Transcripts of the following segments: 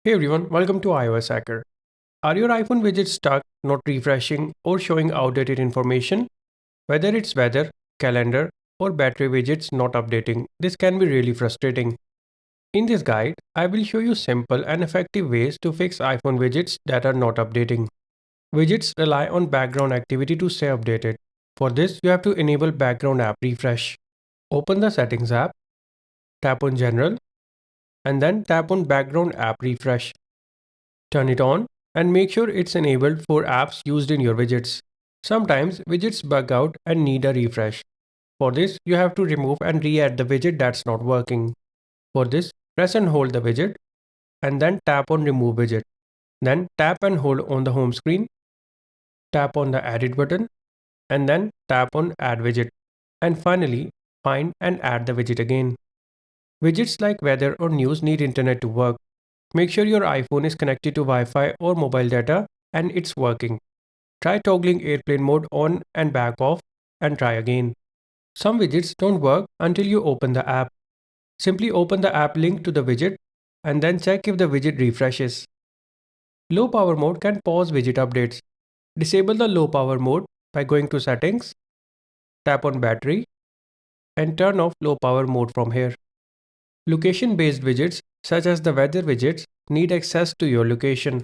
Hey everyone, welcome to iOS Hacker. Are your iPhone widgets stuck, not refreshing, or showing outdated information? Whether it's weather, calendar, or battery widgets not updating, this can be really frustrating. In this guide, I will show you simple and effective ways to fix iPhone widgets that are not updating. Widgets rely on background activity to stay updated. For this, you have to enable background app refresh. Open the Settings app, tap on General, and then tap on Background app refresh. Turn it on and make sure it's enabled for apps used in your widgets. Sometimes widgets bug out and need a refresh. For this, you have to remove and re-add the widget that's not working. For this, press and hold the widget and then tap on Remove Widget. Then tap and hold on the home screen, tap on the Edit button, and then tap on Add Widget. And finally, find and add the widget again. Widgets like weather or news need internet to work. Make sure your iPhone is connected to Wi-Fi or mobile data and it's working. Try toggling airplane mode on and back off and try again. Some widgets don't work until you open the app. Simply open the app link to the widget and then check if the widget refreshes. Low power mode can pause widget updates. Disable the low power mode by going to Settings, tap on Battery, and turn off low power mode from here. Location based widgets such as the weather widgets need access to your location.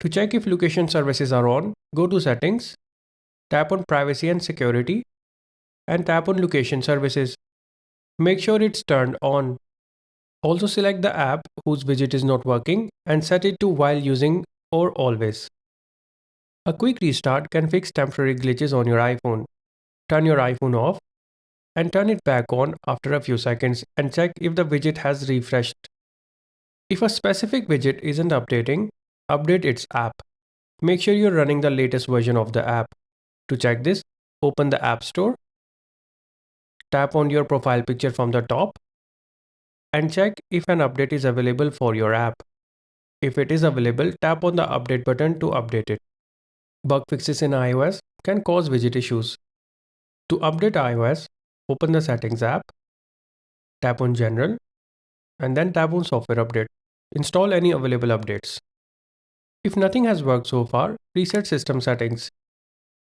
To check if location services are on, go to Settings, tap on Privacy and Security, and tap on Location Services. Make sure it's turned on. Also select the app whose widget is not working and set it to while using or always. A quick restart can fix temporary glitches on your iPhone. Turn your iPhone off and turn it back on after a few seconds and check if the widget has refreshed. If a specific widget isn't updating, update its app. Make sure you're running the latest version of the app. To check this, open the App Store, tap on your profile picture from the top, and check if an update is available for your app. If it is available, tap on the Update button to update it. Bug fixes in iOS can cause widget issues. To update iOS, open the Settings app, tap on General, and then tap on Software Update. Install any available updates. If nothing has worked so far, reset System Settings.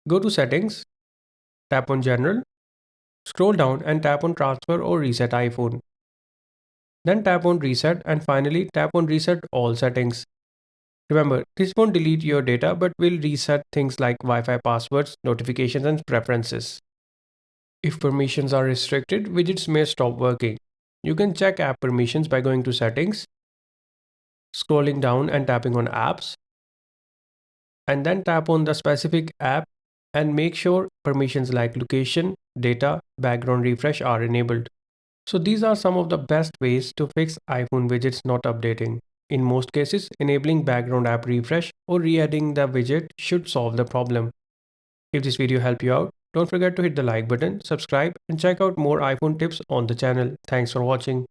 Go to Settings, tap on General, scroll down and tap on Transfer or Reset iPhone. Then tap on Reset and finally tap on Reset All Settings. Remember, this won't delete your data but will reset things like Wi-Fi passwords, notifications and preferences. If permissions are restricted, widgets may stop working. You can check app permissions by going to Settings, scrolling down and tapping on Apps, and then tap on the specific app and make sure permissions like location, data, background refresh are enabled. So these are some of the best ways to fix iPhone widgets not updating. In most cases, enabling background app refresh or re-adding the widget should solve the problem. If this video helped you out, don't forget to hit the like button, subscribe, and check out more iPhone tips on the channel. Thanks for watching.